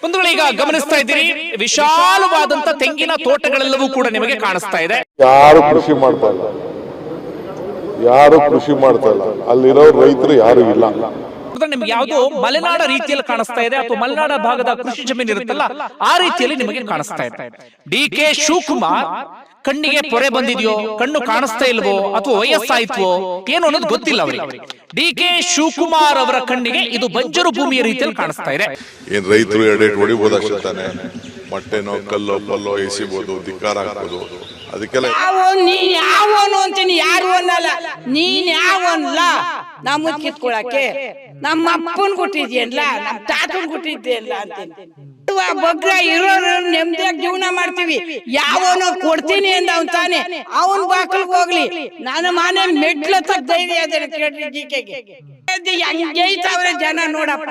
ಬಂಧುಗಳೀಗ ಗಮನಿಸ್ತಾ ಇದ್ದೀರಿ, ವಿಶಾಲವಾದಂತ ತೆಂಗಿನ ತೋಟಗಳೆಲ್ಲವೂ ಕೂಡ ನಿಮಗೆ ಕಾಣಿಸ್ತಾ ಇದೆ. ಯಾರು ಕೃಷಿ ಮಾಡ್ತಾ ಇಲ್ಲ, ಅಲ್ಲಿರೋ ರೈತರು ಯಾರು ಇಲ್ಲ. ನಿಮ್ಗೆ ಯಾವ್ದು ಮಲೆನಾಡ ರೀತಿಯಲ್ಲಿ ಕಾಣಿಸ್ತಾ ಇದೆ ಅಥವಾ ಮಲೆನಾಡ ಭಾಗದ ಕೃಷಿ ಜಮೀನು ಇರುತ್ತಲ್ಲ ಆ ರೀತಿಯಲ್ಲಿ ನಿಮಗೆ ಕಾಣಿಸ್ತಾ ಇದೆ. ಡಿ.ಕೆ. ಶಿವಕುಮಾರ್ ಕಣ್ಣಿಗೆ ಪೊರೆ ಬಂದಿದೆಯೋ, ಕಣ್ಣು ಕಾಣಿಸ್ತಾ ಇಲ್ವೋ ಅಥವಾ ವಯಸ್ಸಾಯ್ತೋ ಏನು ಅನ್ನೋದು ಗೊತ್ತಿಲ್ಲ ಅವರಿಗೆ. ಡಿ.ಕೆ. ಶಿವಕುಮಾರ್ ಅವರ ಕಣ್ಣಿಗೆ ಇದು ಬಂಜರು ಭೂಮಿಯ ರೀತಿಯಲ್ಲಿ ಕಾಣಿಸ್ತಾ ಇದೆ. ಏನ್ ರೈತರು ಎರಡೇಟ್ ಹೊಡಿಬೋದಷ್ಟೇ ತಾನೆ, ಮೊಟ್ಟೆನೋ ಕಲ್ಲೋ ಪಲ್ಲೋ ಎಸಿಬಹುದು, ಧಿಕ್ಕಾರ ಹಾಕ್ಬೋದು. ಅದಕ್ಕೆಲ್ಲ ನೀನ್ ಯಾವನು ಅಂತೀನಿ, ಯಾರು ಅನ್ನಲ್ಲ. ನೀನ್ ಯಾವನ್ಲ ನಮ್ಮ ಕಿತ್ಕೊಳಕ್ಕೆ? ನಮ್ಮ ಅಪ್ಪನ್ ಕೊಟ್ಟಿದ್ಯಲ್ಲ, ನಮ್ಮ ತಾತನ್ ಕೊಟ್ಟಿದ್ಯಲ್ಲ ಅಂತೀನಿ. ಬಗ್ರ ಇರೋರು ನೆಮ್ಮದಿಯಾಗಿ ಜೀವನ ಮಾಡ್ತೀವಿ. ಯಾವನೋ ಕೊಡ್ತೀನಿ ಅಂದ ಅವನ್ ತಾನೆ, ಅವನ್ ಬಾಕಲ್ಗೆ ಹೋಗ್ಲಿ. ನನ್ನ ಮನೆ ಮೆಟ್ಲ ಧೈರ್ಯ ಅದನ್ನ ಕೇಳ್ರಿ. ಜಿಕೆಗೆ ಗೈತಾವ್ರೆ ಜನ ನೋಡಪ್ಪ.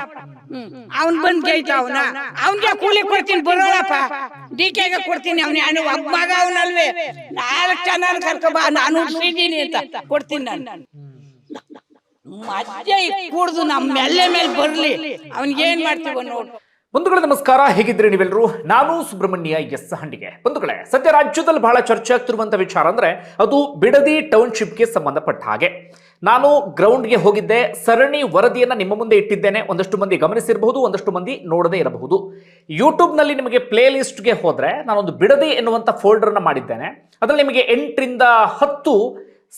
ಅವನ್ ಬಂದ್ ಗೈತಾವನ, ಅವನ್ಗೆ ಕೂಲಿ ಕೊಡ್ತೀನಿ ಬರೋಳಪ್ಪ. ಡಿಕೆಗೆ ಕೊಡ್ತೀನಿ, ಅವನ ಒಬ್ಬ ಮಗ ಅವನಲ್ವೇ. 4 ಜನ ಕರ್ಕೊಬಾ, ನಾನು ಉಡ್ಸಿದ್ದೀನಿ ಅಂತ ಕೊಡ್ತೀನಿ. ನಾನು ಮಧ್ಯ ಕೂಡ್ದು ನಮ್ಮ ಮೇಲೆ ಬರ್ಲಿ, ಅವನ್ಗೆ ಏನ್ ಮಾಡ್ತೀವ ನೋಡು. ಬಂಧುಗಳೇ ನಮಸ್ಕಾರ, ಹೇಗಿದ್ರೆ ನೀವೆಲ್ಲರೂ? ನಾನು ಸುಬ್ರಹ್ಮಣ್ಯ ಎಸ್ ಹಂಡಿಗೆ. ಬಂಧುಗಳೇ, ಸದ್ಯ ರಾಜ್ಯದಲ್ಲಿ ಬಹಳ ಚರ್ಚೆ ಆಗ್ತಿರುವಂತ ವಿಚಾರ ಅಂದ್ರೆ ಅದು ಬಿಡದಿ ಟೌನ್ಶಿಪ್ಗೆ ಸಂಬಂಧಪಟ್ಟ ಹಾಗೆ. ನಾನು ಗ್ರೌಂಡ್ಗೆ ಹೋಗಿದ್ದೆ, ಸರಣಿ ವರದಿಯನ್ನ ನಿಮ್ಮ ಮುಂದೆ ಇಟ್ಟಿದ್ದೇನೆ. ಒಂದಷ್ಟು ಮಂದಿ ಗಮನಿಸಿರಬಹುದು, ಒಂದಷ್ಟು ಮಂದಿ ನೋಡದೇ ಇರಬಹುದು. ಯೂಟ್ಯೂಬ್ನಲ್ಲಿ ನಿಮಗೆ ಪ್ಲೇ ಲಿಸ್ಟ್ಗೆ ಹೋದ್ರೆ ನಾನೊಂದು ಬಿಡದಿ ಎನ್ನುವಂಥ ಫೋಲ್ಡರ್ನ ಮಾಡಿದ್ದೇನೆ. ಅದರಲ್ಲಿ ನಿಮಗೆ 8 ರಿಂದ 10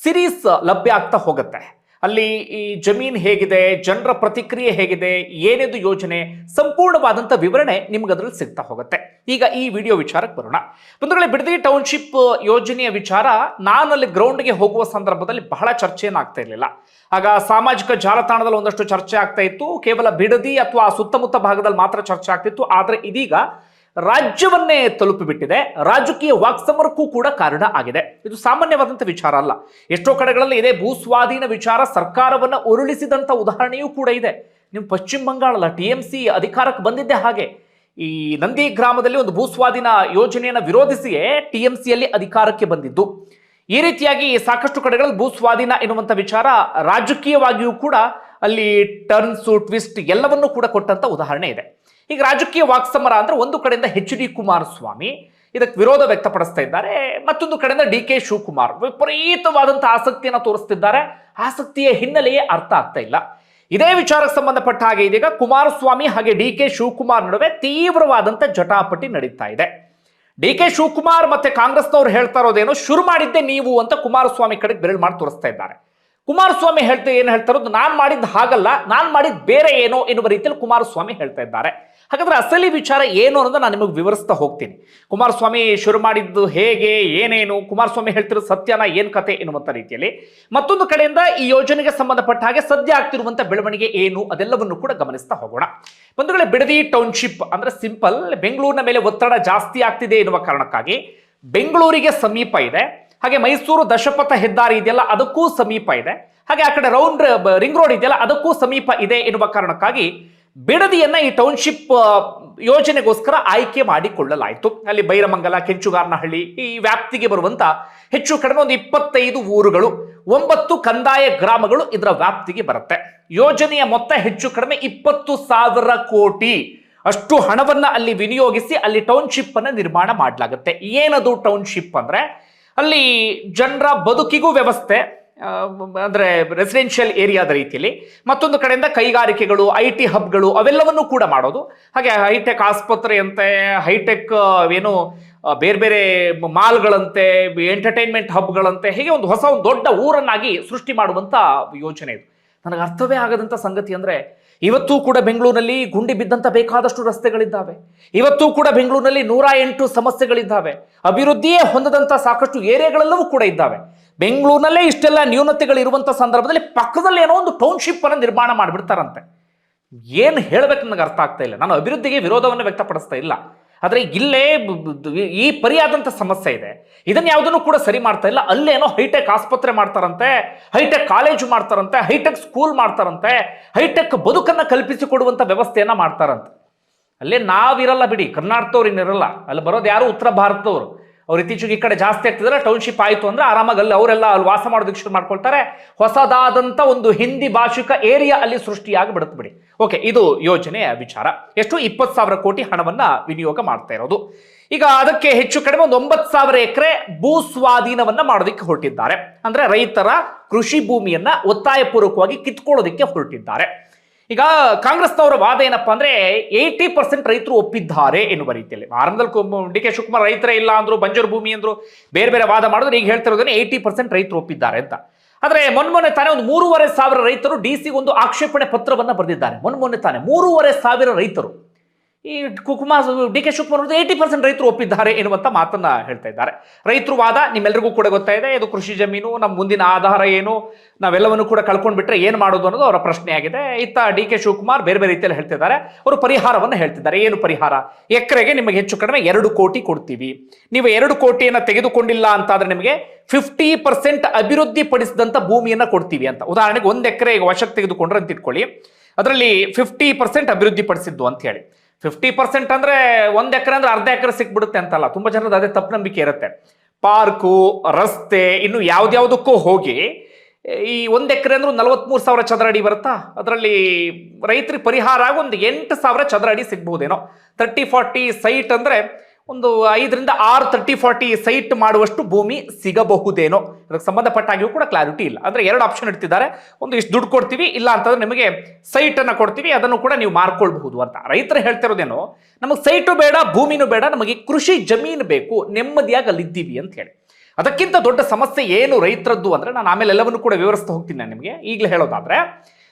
ಸಿರೀಸ್ ಲಭ್ಯ ಆಗ್ತಾ ಹೋಗುತ್ತೆ. ಅಲ್ಲಿ ಈ ಜಮೀನ್ ಹೇಗಿದೆ, ಜನರ ಪ್ರತಿಕ್ರಿಯೆ ಹೇಗಿದೆ, ಏನಿದು ಯೋಜನೆ, ಸಂಪೂರ್ಣವಾದಂಥ ವಿವರಣೆ ನಿಮ್ಗೆ ಅದರಲ್ಲಿ ಸಿಗ್ತಾ ಹೋಗುತ್ತೆ. ಈಗ ಈ ವಿಡಿಯೋ ವಿಚಾರಕ್ಕೆ ಬರೋಣ. ಬಂಧುಗಳೇ, ಬಿಡದಿ ಟೌನ್ಶಿಪ್ ಯೋಜನೆಯ ವಿಚಾರ ನಾನು ಅಲ್ಲಿ ಗ್ರೌಂಡ್ಗೆ ಹೋಗುವ ಸಂದರ್ಭದಲ್ಲಿ ಬಹಳ ಚರ್ಚೆಯನ್ನು ಆಗ್ತಾ ಇರಲಿಲ್ಲ. ಆಗ ಸಾಮಾಜಿಕ ಜಾಲತಾಣದಲ್ಲಿ ಒಂದಷ್ಟು ಚರ್ಚೆ ಆಗ್ತಾ ಇತ್ತು. ಕೇವಲ ಬಿಡದಿ ಅಥವಾ ಸುತ್ತಮುತ್ತ ಭಾಗದಲ್ಲಿ ಮಾತ್ರ ಚರ್ಚೆ ಆಗ್ತಿತ್ತು. ಆದರೆ ಇದೀಗ ರಾಜ್ಯವನ್ನೇ ತಲುಪಿಬಿಟ್ಟಿದೆ. ರಾಜಕೀಯ ವಾಕ್ಸಮರಕ್ಕೂ ಕೂಡ ಕಾರಣ ಆಗಿದೆ. ಇದು ಸಾಮಾನ್ಯವಾದಂಥ ವಿಚಾರ ಅಲ್ಲ. ಎಷ್ಟೋ ಕಡೆಗಳಲ್ಲಿ ಇದೇ ಭೂಸ್ವಾಧೀನ ವಿಚಾರ ಸರ್ಕಾರವನ್ನ ಉರುಳಿಸಿದಂಥ ಉದಾಹರಣೆಯೂ ಕೂಡ ಇದೆ. ನೀವು ಪಶ್ಚಿಮ ಬಂಗಾಳ TMC ಅಧಿಕಾರಕ್ಕೆ ಬಂದಿದ್ದೆ ಹಾಗೆ. ಈ ನಂದಿ ಗ್ರಾಮದಲ್ಲಿ ಒಂದು ಭೂಸ್ವಾಧೀನ ಯೋಜನೆಯನ್ನು ವಿರೋಧಿಸಿಯೇ TMCಯಲ್ಲಿ ಅಧಿಕಾರಕ್ಕೆ ಬಂದಿದ್ದು. ಈ ರೀತಿಯಾಗಿ ಸಾಕಷ್ಟು ಕಡೆಗಳಲ್ಲಿ ಭೂಸ್ವಾಧೀನ ಎನ್ನುವಂಥ ವಿಚಾರ ರಾಜಕೀಯವಾಗಿಯೂ ಕೂಡ ಅಲ್ಲಿ ಟರ್ನ್ಸು ಟ್ವಿಸ್ಟ್ ಎಲ್ಲವನ್ನೂ ಕೂಡ ಕೊಟ್ಟಂತ ಉದಾಹರಣೆ ಇದೆ. ಈಗ ರಾಜಕೀಯ ವಾಕ್ಸಮರ ಅಂದ್ರೆ ಒಂದು ಕಡೆಯಿಂದ HD ಕುಮಾರಸ್ವಾಮಿ ಇದಕ್ಕೆ ವಿರೋಧ ವ್ಯಕ್ತಪಡಿಸ್ತಾ ಇದ್ದಾರೆ, ಮತ್ತೊಂದು ಕಡೆಯಿಂದ ಡಿ.ಕೆ. ಶಿವಕುಮಾರ್ ವಿಪರೀತವಾದಂತಹ ಆಸಕ್ತಿಯನ್ನು ತೋರಿಸ್ತಿದ್ದಾರೆ. ಆಸಕ್ತಿಯ ಹಿನ್ನೆಲೆಯೇ ಅರ್ಥ ಆಗ್ತಾ ಇಲ್ಲ. ಇದೇ ವಿಚಾರಕ್ಕೆ ಸಂಬಂಧಪಟ್ಟ ಹಾಗೆ ಇದೀಗ ಕುಮಾರಸ್ವಾಮಿ ಹಾಗೆ ಡಿ.ಕೆ. ಶಿವಕುಮಾರ್ ನಡುವೆ ತೀವ್ರವಾದಂಥ ಜಟಾಪಟಿ ನಡೀತಾ ಇದೆ. ಡಿ.ಕೆ. ಶಿವಕುಮಾರ್ ಮತ್ತೆ ಕಾಂಗ್ರೆಸ್ನವ್ರು ಹೇಳ್ತಾ ಇರೋದೇನೋ ಶುರು ಮಾಡಿದ್ದೆ ನೀವು ಅಂತ ಕುಮಾರಸ್ವಾಮಿ ಕಡೆಗೆ ಬೆರಳು ಮಾಡಿ ತೋರಿಸ್ತಾ ಇದ್ದಾರೆ. ಕುಮಾರಸ್ವಾಮಿ ಏನು ಹೇಳ್ತಾ ಇರೋದು, ನಾನು ಮಾಡಿದ್ದು ಹಾಗಲ್ಲ, ನಾನು ಮಾಡಿದ್ದು ಬೇರೆ ಏನೋ ಎನ್ನುವ ರೀತಿಯಲ್ಲಿ ಕುಮಾರಸ್ವಾಮಿ ಹೇಳ್ತಾ ಇದ್ದಾರೆ. ಹಾಗಾದ್ರೆ ಅಸಲಿ ವಿಚಾರ ಏನು ಅನ್ನೋದು ನಾನು ನಿಮಗೆ ವಿವರಿಸ್ತಾ ಹೋಗ್ತೀನಿ. ಕುಮಾರಸ್ವಾಮಿ ಶುರು ಮಾಡಿದ್ದು ಹೇಗೆ, ಏನೇನು, ಕುಮಾರಸ್ವಾಮಿ ಹೇಳ್ತಿರೋ ಸತ್ಯನ ಏನ್ ಕತೆ ಎನ್ನುವಂಥ ರೀತಿಯಲ್ಲಿ. ಮತ್ತೊಂದು ಕಡೆಯಿಂದ ಈ ಯೋಜನೆಗೆ ಸಂಬಂಧಪಟ್ಟ ಹಾಗೆ ಸದ್ಯ ಆಗ್ತಿರುವಂಥ ಬೆಳವಣಿಗೆ ಏನು ಅದೆಲ್ಲವನ್ನು ಕೂಡ ಗಮನಿಸ್ತಾ ಹೋಗೋಣ. ಬಂಧುಗಳೇ, ಬಿಡದಿ ಟೌನ್ಶಿಪ್ ಅಂದ್ರೆ ಸಿಂಪಲ್, ಬೆಂಗಳೂರಿನ ಮೇಲೆ ಒತ್ತಡ ಜಾಸ್ತಿ ಆಗ್ತಿದೆ ಎನ್ನುವ ಕಾರಣಕ್ಕಾಗಿ ಬೆಂಗಳೂರಿಗೆ ಸಮೀಪ ಇದೆ. ಹಾಗೆ ಮೈಸೂರು ದಶಪಥ ಹೆದ್ದಾರಿ ಇದೆಯಲ್ಲ ಅದಕ್ಕೂ ಸಮೀಪ ಇದೆ. ಹಾಗೆ ಆ ಕಡೆ ರಿಂಗ್ ರೋಡ್ ಇದೆಯಲ್ಲ ಅದಕ್ಕೂ ಸಮೀಪ ಇದೆ ಎನ್ನುವ ಕಾರಣಕ್ಕಾಗಿ ಬಿಡದಿಯನ್ನ ಈ ಟೌನ್ಶಿಪ್ ಯೋಜನೆಗೋಸ್ಕರ ಆಯ್ಕೆ ಮಾಡಿಕೊಳ್ಳಲಾಯಿತು. ಅಲ್ಲಿ ಬೈರಮಂಗಲ, ಕೆಂಚುಗಾರನಹಳ್ಳಿ ಈ ವ್ಯಾಪ್ತಿಗೆ ಬರುವಂತ ಹೆಚ್ಚು ಕಡಿಮೆ ಒಂದು 25 ಊರುಗಳು, 9 ಕಂದಾಯ ಗ್ರಾಮಗಳು ಇದರ ವ್ಯಾಪ್ತಿಗೆ ಬರುತ್ತೆ. ಯೋಜನೆಯ ಮೊತ್ತ ಹೆಚ್ಚು ಕಡಿಮೆ 20,000 ಕೋಟಿ ಅಷ್ಟು ಹಣವನ್ನ ಅಲ್ಲಿ ವಿನಿಯೋಗಿಸಿ ಅಲ್ಲಿ ಟೌನ್ಶಿಪ್ ಅನ್ನ ನಿರ್ಮಾಣ ಮಾಡಲಾಗುತ್ತೆ. ಏನದು ಟೌನ್ಶಿಪ್ ಅಂದ್ರೆ ಅಲ್ಲಿ ಜನರ ಬದುಕಿಗೂ ವ್ಯವಸ್ಥೆ, ಅಂದ್ರೆ ರೆಸಿಡೆನ್ಷಿಯಲ್ ಏರಿಯಾದ ರೀತಿಯಲ್ಲಿ, ಮತ್ತೊಂದು ಕಡೆಯಿಂದ ಕೈಗಾರಿಕೆಗಳು, IT ಹಬ್ಗಳು ಅವೆಲ್ಲವನ್ನೂ ಕೂಡ ಮಾಡೋದು. ಹಾಗೆ ಹೈಟೆಕ್ ಆಸ್ಪತ್ರೆಯಂತೆ, ಹೈಟೆಕ್ ಏನು ಬೇರೆ ಬೇರೆ ಮಾಲ್ಗಳಂತೆ, ಎಂಟರ್ಟೈನ್ಮೆಂಟ್ ಹಬ್ಗಳಂತೆ, ಹೀಗೆ ಒಂದು ದೊಡ್ಡ ಊರನ್ನಾಗಿ ಸೃಷ್ಟಿ ಮಾಡುವಂತ ಯೋಜನೆ ಇದು. ನನಗೆ ಅರ್ಥವೇ ಆಗದಂಥ ಸಂಗತಿ ಅಂದ್ರೆ ಇವತ್ತೂ ಕೂಡ ಬೆಂಗಳೂರಿನಲ್ಲಿ ಗುಂಡಿ ಬಿದ್ದಂತ ಬೇಕಾದಷ್ಟು ರಸ್ತೆಗಳಿದ್ದಾವೆ. ಇವತ್ತೂ ಕೂಡ ಬೆಂಗಳೂರಿನಲ್ಲಿ 108 ಸಮಸ್ಯೆಗಳಿದ್ದಾವೆ. ಅಭಿವೃದ್ಧಿಯೇ ಹೊಂದದಂತ ಸಾಕಷ್ಟು ಏರಿಯಾಗಳೆಲ್ಲವೂ ಕೂಡ ಇದ್ದಾವೆ. ಬೆಂಗಳೂರಿನಲ್ಲೇ ಇಷ್ಟೆಲ್ಲ ನ್ಯೂನತೆಗಳು ಇರುವಂತ ಸಂದರ್ಭದಲ್ಲಿ ಪಕ್ಕದಲ್ಲಿ ಏನೋ ಒಂದು ಟೌನ್ಶಿಪ್ ಅನ್ನು ನಿರ್ಮಾಣ ಮಾಡಿಬಿಡ್ತಾರಂತೆ. ಏನು ಹೇಳ್ಬೇಕು ನನಗೆ ಅರ್ಥ ಆಗ್ತಾ ಇಲ್ಲ. ನಾನು ಅಭಿವೃದ್ಧಿಗೆ ವಿರೋಧವನ್ನು ವ್ಯಕ್ತಪಡಿಸ್ತಾ ಇಲ್ಲ, ಆದರೆ ಇಲ್ಲೇ ಈ ಪರಿಯಾದಂಥ ಸಮಸ್ಯೆ ಇದೆ. ಇದನ್ನ ಯಾವುದನ್ನು ಕೂಡ ಸರಿ ಮಾಡ್ತಾ ಇಲ್ಲ. ಅಲ್ಲೇನೋ ಹೈಟೆಕ್ ಆಸ್ಪತ್ರೆ ಮಾಡ್ತಾರಂತೆ, ಹೈಟೆಕ್ ಕಾಲೇಜು ಮಾಡ್ತಾರಂತೆ, ಹೈಟೆಕ್ ಸ್ಕೂಲ್ ಮಾಡ್ತಾರಂತೆ, ಹೈಟೆಕ್ ಬದುಕನ್ನು ಕಲ್ಪಿಸಿಕೊಡುವಂಥ ವ್ಯವಸ್ಥೆಯನ್ನ ಮಾಡ್ತಾರಂತೆ. ಅಲ್ಲೇ ನಾವಿರಲ್ಲ ಬಿಡಿ, ಕರ್ನಾಟಕದವ್ರು ಇನ್ನಿರಲ್ಲ, ಅಲ್ಲಿ ಬರೋದು ಯಾರು ಉತ್ತರ ಭಾರತದವರು. ಅವ್ರು ಇತ್ತೀಚೆಗೆ ಈ ಕಡೆ ಜಾಸ್ತಿ ಆಗ್ತಿದ್ರೆ ಟೌನ್ಶಿಪ್ ಆಯಿತು ಅಂದ್ರೆ ಆರಾಮಾಗಿ ಅಲ್ಲಿ ಅವರೆಲ್ಲ ಅಲ್ಲಿ ವಾಸ ಮಾಡೋದಕ್ಕೆ ಶುರು ಮಾಡ್ಕೊಳ್ತಾರೆ. ಹೊಸದಾದಂಥ ಒಂದು ಹಿಂದಿ ಭಾಷಿಕ ಏರಿಯಾ ಅಲ್ಲಿ ಸೃಷ್ಟಿಯಾಗಿ ಬಿಡುತ್ತೆ ಬಿಡಿ. ಓಕೆ, ಇದು ಯೋಜನೆಯ ವಿಚಾರ. ಎಷ್ಟು? 20,000 ಕೋಟಿ ಹಣವನ್ನ ವಿನಿಯೋಗ ಮಾಡ್ತಾ ಇರೋದು. ಈಗ ಅದಕ್ಕೆ ಹೆಚ್ಚು ಕಡಿಮೆ ಒಂದು 9,000 ಎಕರೆ ಭೂ ಸ್ವಾಧೀನವನ್ನ ಮಾಡೋದಕ್ಕೆ ಹೊರಟಿದ್ದಾರೆ. ಅಂದ್ರೆ ರೈತರ ಕೃಷಿ ಭೂಮಿಯನ್ನ ಒತ್ತಾಯಪೂರ್ವಕವಾಗಿ ಕಿತ್ಕೊಳ್ಳೋದಕ್ಕೆ ಹೊರಟಿದ್ದಾರೆ. ಈಗ ಕಾಂಗ್ರೆಸ್ನವರ ವಾದ ಏನಪ್ಪಾ ಅಂದ್ರೆ 80% ರೈತರು ಒಪ್ಪಿದ್ದಾರೆ ಎನ್ನುವ ರೀತಿಯಲ್ಲಿ. ಆರಂಭದಲ್ಲಿ ಡಿ ಕೆ ಶಿವಕುಮಾರ್ ರೈತರೇ ಇಲ್ಲ ಅಂದ್ರು, ಬಂಜರು ಭೂಮಿ ಅಂದ್ರು, ಬೇರೆ ಬೇರೆ ವಾದ ಮಾಡಿದ್ರೆ ಈಗ ಹೇಳ್ತಿರೋದನ್ನ 80% ರೈತರು ಒಪ್ಪಿದ್ದಾರೆ ಅಂತ. ಆದ್ರೆ ಮೊನ್ನೆ ತಾನೇ ಒಂದು 3,500 ರೈತರು ಡಿಸಿ ಒಂದು ಆಕ್ಷೇಪಣೆ ಪತ್ರವನ್ನ ಬರೆದಿದ್ದಾರೆ. ಮೊನ್ನೆ ತಾನೇ 3,500 ರೈತರು ಈ ಡಿ ಕೆ ಶಿವಕುಮಾರ್ 80% ರೈತರು ಒಪ್ಪಿದ್ದಾರೆ ಎನ್ನುವಂತ ಮಾತನ್ನ ಹೇಳ್ತಾ ಇದ್ದಾರೆ. ರೈತರು ವಾದ ನಿಮ್ಮೆಲ್ಲರಿಗೂ ಕೂಡ ಗೊತ್ತಾಯಿದೆ. ಇದು ಕೃಷಿ ಜಮೀನು, ನಮ್ಮ ಮುಂದಿನ ಆಧಾರ ಏನು, ನಾವೆಲ್ಲವನ್ನು ಕೂಡ ಕಳ್ಕೊಂಡ್ಬಿಟ್ರೆ ಏನ್ ಮಾಡೋದು ಅನ್ನೋದು ಅವರ ಪ್ರಶ್ನೆ ಆಗಿದೆ. ಇತ್ತ ಡಿ ಕೆ ಶಿವಕುಮಾರ್ ಬೇರೆ ಬೇರೆ ರೀತಿಯಲ್ಲಿ ಹೇಳ್ತಿದ್ದಾರೆ. ಅವರು ಪರಿಹಾರವನ್ನು ಹೇಳ್ತಿದ್ದಾರೆ. ಏನು ಪರಿಹಾರ? ಎಕರೆಗೆ ನಿಮಗೆ ಹೆಚ್ಚು ಕಡಿಮೆ 2 ಕೋಟಿ ಕೊಡ್ತೀವಿ. ನೀವು 2 ಕೋಟಿಯನ್ನ ತೆಗೆದುಕೊಂಡಿಲ್ಲ ಅಂತಾದ್ರೆ ನಿಮಗೆ 50% ಅಭಿವೃದ್ಧಿ ಪಡಿಸಿದಂತ ಭೂಮಿಯನ್ನ ಕೊಡ್ತೀವಿ ಅಂತ. ಉದಾಹರಣೆಗೆ 1 ಎಕರೆ ಈಗ ವಶಕ್ಕೆ ತೆಗೆದುಕೊಂಡ್ರೆ ಅಂತ ಇಟ್ಕೊಳ್ಳಿ, ಅದರಲ್ಲಿ 50% ಅಭಿವೃದ್ಧಿ ಪಡಿಸಿದ್ದು ಅಂತ ಹೇಳಿ. 50% ಅಂದ್ರೆ 1 ಎಕರೆ ಅಂದ್ರೆ ಅರ್ಧ ಎಕರೆ ಸಿಕ್ಬಿಡುತ್ತೆ ಅಂತಲ್ಲ. ತುಂಬಾ ಜನರದ್ದು ಅದೇ ತಪ್ಪು ನಂಬಿಕೆ ಇರುತ್ತೆ. ಪಾರ್ಕು, ರಸ್ತೆ, ಇನ್ನು ಯಾವ್ದ್ಯಾವ್ದಕ್ಕೂ ಹೋಗಿ ಈ 1 ಎಕರೆ ಅಂದ್ರೆ 43,000 ಚದರ ಅಡಿ ಬರುತ್ತಾ, ಅದರಲ್ಲಿ ರೈತರಿಗೆ ಪರಿಹಾರ ಆಗಿ ಒಂದು 8,000 ಚದರ ಅಡಿ ಸಿಗ್ಬಹುದೇನೋ. 30-40 ಸೈಟ್ ಅಂದ್ರೆ ಒಂದು 5ರಿಂದ 6 30-40 ಸೈಟ್ ಮಾಡುವಷ್ಟು ಭೂಮಿ ಸಿಗಬಹುದೇನೋ. ಅದಕ್ಕೆ ಸಂಬಂಧಪಟ್ಟಾಗಿಯೂ ಕೂಡ ಕ್ಲಾರಿಟಿ ಇಲ್ಲ. ಅಂದ್ರೆ 2 ಆಪ್ಷನ್ ಇಡ್ತಿದ್ದಾರೆ. ಒಂದು ಇಷ್ಟು ದುಡ್ಡು ಕೊಡ್ತೀವಿ, ಇಲ್ಲ ಅಂತಂದ್ರೆ ನಿಮಗೆ ಸೈಟ್ ಅನ್ನ ಕೊಡ್ತೀವಿ, ಅದನ್ನು ಕೂಡ ನೀವು ಮಾರ್ಕೊಳ್ಬಹುದು ಅಂತ. ರೈತರು ಹೇಳ್ತಿರೋದೇನೋ, ನಮಗೆ ಸೈಟು ಬೇಡ, ಭೂಮಿನೂ ಬೇಡ, ನಮಗೆ ಕೃಷಿ ಜಮೀನು ಬೇಕು, ನೆಮ್ಮದಿಯಾಗಿ ಅಲ್ಲಿದ್ದೀವಿ ಅಂತ ಹೇಳಿ. ಅದಕ್ಕಿಂತ ದೊಡ್ಡ ಸಮಸ್ಯೆ ಏನು ರೈತರದ್ದು ಅಂದ್ರೆ, ನಾನು ಆಮೇಲೆ ಎಲ್ಲವನ್ನು ಕೂಡ ವಿವರಿಸ್ತಾ ಹೋಗ್ತೀನಿ. ನಾನು ನಿಮಗೆ ಈಗಲೇ ಹೇಳೋದಾದ್ರೆ,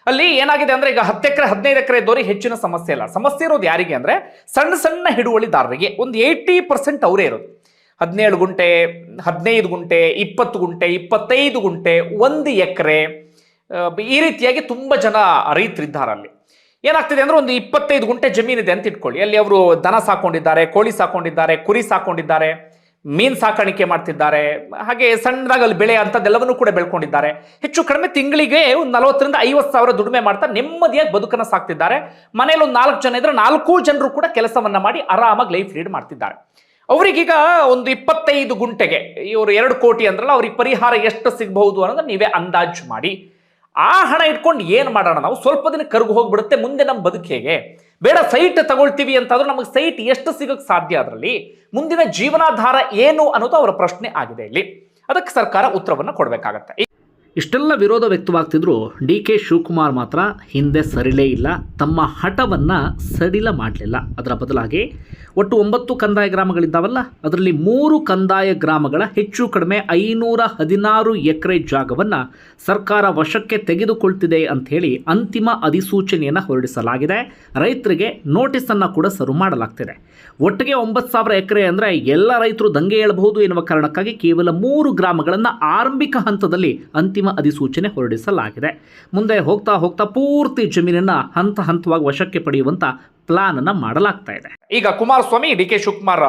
ಅಲ್ಲಿ ಏನಾಗಿದೆ ಅಂದ್ರೆ, ಈಗ 10 ಎಕರೆ 15 ಎಕರೆ ಇದ್ದವರಿಗೆ ಹೆಚ್ಚಿನ ಸಮಸ್ಯೆ ಇಲ್ಲ. ಸಮಸ್ಯೆ ಇರೋದು ಯಾರಿಗೆ ಅಂದ್ರೆ, ಸಣ್ಣ ಸಣ್ಣ ಹಿಡುವಳಿದಾರರಿಗೆ. ಒಂದು 80% ಅವರೇ ಇರೋದು. 17 ಗುಂಟೆ, 15 ಗುಂಟೆ, 20 ಗುಂಟೆ, 25 ಗುಂಟೆ, 1 ಎಕರೆ, ಈ ರೀತಿಯಾಗಿ ತುಂಬಾ ಜನ ರೈತರಿದ್ದಾರೆ. ಅಲ್ಲಿ ಏನಾಗ್ತಿದೆ ಅಂದ್ರೆ, ಒಂದು 25 ಗುಂಟೆ ಜಮೀನಿದೆ ಅಂತ ಇಟ್ಕೊಳ್ಳಿ. ಅಲ್ಲಿ ಅವರು ದನ ಸಾಕೊಂಡಿದ್ದಾರೆ, ಕೋಳಿ ಸಾಕೊಂಡಿದ್ದಾರೆ, ಕುರಿ ಸಾಕೊಂಡಿದ್ದಾರೆ, ಮೀನ್ ಸಾಕಾಣಿಕೆ ಮಾಡ್ತಿದ್ದಾರೆ, ಹಾಗೆ ಸಣ್ಣದಾಗಿ ಅಲ್ಲಿ ಬೆಳೆ ಅಂತದೆಲ್ಲವನ್ನೂ ಕೂಡ ಬೆಳ್ಕೊಂಡಿದ್ದಾರೆ. ಹೆಚ್ಚು ಕಡಿಮೆ ತಿಂಗಳಿಗೆ ಒಂದು 40,000ರಿಂದ 50,000 ದುಡಿಮೆ ಮಾಡ್ತಾ ನೆಮ್ಮದಿಯಾಗಿ ಬದುಕನ್ನು ಸಾಕ್ತಿದ್ದಾರೆ. ಮನೇಲಿ ಒಂದು 4 ಜನ ಇದ್ರೆ 4 ಜನರು ಕೂಡ ಕೆಲಸವನ್ನ ಮಾಡಿ ಆರಾಮಾಗಿ ಲೈಫ್ ಲೀಡ್ ಮಾಡ್ತಿದ್ದಾರೆ. ಅವರಿಗೀಗ ಒಂದು 25 ಗುಂಟೆಗೆ ಇವರು 2 ಕೋಟಿ ಅಂದ್ರಲ್ಲ, ಅವ್ರಿಗೆ ಪರಿಹಾರ ಎಷ್ಟು ಸಿಗಬಹುದು ಅನ್ನೋದನ್ನ ನೀವೇ ಅಂದಾಜು ಮಾಡಿ. ಆ ಹಣ ಇಟ್ಕೊಂಡು ಏನ್ ಮಾಡೋಣ ನಾವು? ಸ್ವಲ್ಪ ದಿನ ಕರ್ಗು ಹೋಗ್ಬಿಡುತ್ತೆ, ಮುಂದೆ ನಮ್ಮ ಬದುಕು ಹೇಗೆ? ಬೇಡ, ಸೈಟ್ ತಗೊಳ್ತೀವಿ ಅಂತಾದ್ರೂ ನಮಗೆ ಸೈಟ್ ಎಷ್ಟು ಸಿಗಕ್ಕೆ ಸಾಧ್ಯ? ಅದರಲ್ಲಿ ಮುಂದಿನ ಜೀವನಾಧಾರ ಏನು ಅನ್ನೋದು ಅವರ ಪ್ರಶ್ನೆ ಆಗಿದೆ. ಇಲ್ಲಿ ಅದಕ್ಕೆ ಸರ್ಕಾರ ಉತ್ತರವನ್ನು ಕೊಡಬೇಕಾಗತ್ತೆ. ಇಷ್ಟೆಲ್ಲ ವಿರೋಧ ವ್ಯಕ್ತವಾಗ್ತಿದ್ರು ಡಿ ಕೆ ಶಿವಕುಮಾರ್ ಮಾತ್ರ ಹಿಂದೆ ಸರಿಲೇ ಇಲ್ಲ. ತಮ್ಮ ಹಠವನ್ನು ಸಡಿಲ ಮಾಡಲಿಲ್ಲ. ಅದರ ಬದಲಾಗಿ ಒಟ್ಟು 9 ಕಂದಾಯ ಗ್ರಾಮಗಳಿದ್ದಾವಲ್ಲ, ಅದರಲ್ಲಿ 3 ಕಂದಾಯ ಗ್ರಾಮಗಳ ಹೆಚ್ಚು ಕಡಿಮೆ 516 ಎಕರೆ ಜಾಗವನ್ನು ಸರ್ಕಾರ ವಶಕ್ಕೆ ತೆಗೆದುಕೊಳ್ತಿದೆ ಅಂಥೇಳಿ ಅಂತಿಮ ಅಧಿಸೂಚನೆಯನ್ನು ಹೊರಡಿಸಲಾಗಿದೆ. ರೈತರಿಗೆ ನೋಟಿಸನ್ನು ಕೂಡ ಸರ್ವ್ ಮಾಡಲಾಗ್ತಿದೆ. ಒಟ್ಟಿಗೆ 9,000 ಎಕರೆ ಅಂದರೆ ಎಲ್ಲ ರೈತರು ದಂಗೆ ಏಳಬಹುದು ಎನ್ನುವ ಕಾರಣಕ್ಕಾಗಿ ಕೇವಲ 3 ಗ್ರಾಮಗಳನ್ನು ಆರಂಭಿಕ ಹಂತದಲ್ಲಿ ಅಂತಿಮ ಅಧಿಸೂಚನೆ ಹೊರಡಿಸಲಾಗಿದೆ. ಮುಂದೆ ಹೋಗ್ತಾ ಹೋಗ್ತಾ ಪೂರ್ತಿ ಜಮೀನನ್ನು ಹಂತ ಹಂತವಾಗಿ ವಶಕ್ಕೆ ಪಡೆಯುವಂತ ಪ್ಲಾನ್ ಅನ್ನ ಮಾಡಲಾಗ್ತಾ ಇದೆ. ಈಗ ಕುಮಾರಸ್ವಾಮಿ, ಡಿ ಕೆ ಶಿವಕುಮಾರ್